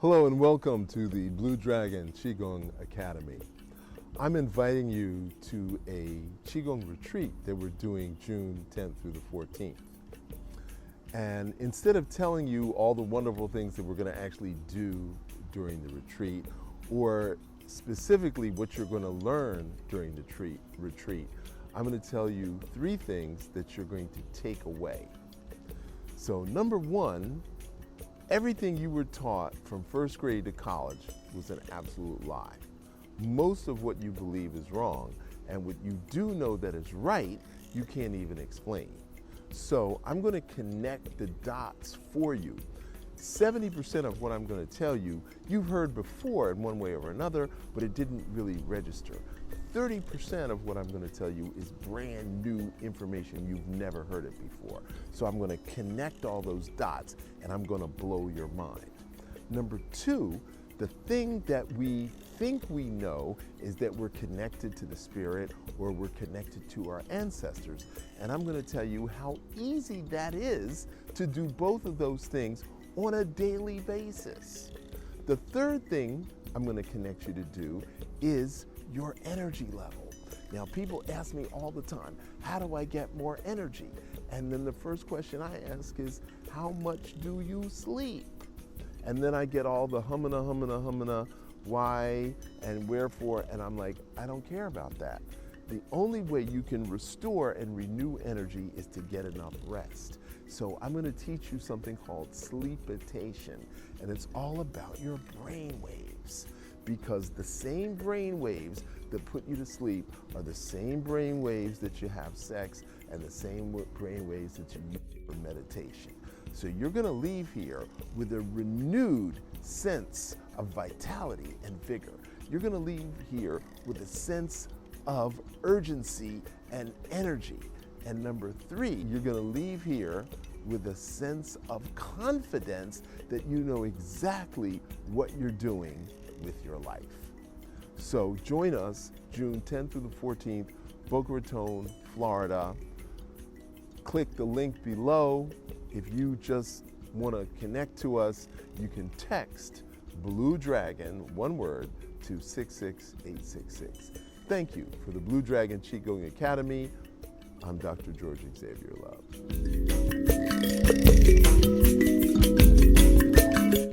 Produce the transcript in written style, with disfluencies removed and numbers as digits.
Hello and welcome to the Blue Dragon Qigong Academy. I'm inviting you to a Qigong retreat that we're doing June 10th through the 14th. And instead of telling you all the wonderful things that we're going to actually do during the retreat, or specifically what you're going to learn during the retreat, I'm going to tell you 3 things that you're going to take away. So number 1, everything you were taught from first grade to college was an absolute lie. Most of what you believe is wrong, and what you do know that is right, you can't even explain. So I'm going to connect the dots for you. 70% of what I'm going to tell you, you've heard before in one way or another, but it didn't really register. 30% of what I'm going to tell you is brand new information. You've never heard it before. So I'm going to connect all those dots and I'm going to blow your mind. Number 2, the thing that we think we know is that we're connected to the spirit or we're connected to our ancestors. And I'm going to tell you how easy that is to do both of those things on a daily basis. The third thing I'm going to connect you to do is your energy level. Now, people ask me all the time, how do I get more energy? And then the first question I ask is, how much do you sleep? And then I get all the humana, why and wherefore, and I'm like, I don't care about that. The only way you can restore and renew energy is to get enough rest. So I'm going to teach you something called sleepitation, and it's all about your brain waves. Because the same brain waves that put you to sleep are the same brain waves that you have sex and the same brain waves that you use for meditation. So you're going to leave here with a renewed sense of vitality and vigor. You're going to leave here with a sense of urgency and energy. And number 3, you're going to leave here with a sense of confidence that you know exactly what you're doing with your life. So join us June 10th through the 14th, Boca Raton, Florida. Click the link below. If you just want to connect to us, you can text Blue Dragon, one word, to 66866. Thank you. For the Blue Dragon Qigong Academy, I'm Dr. George Xavier Love.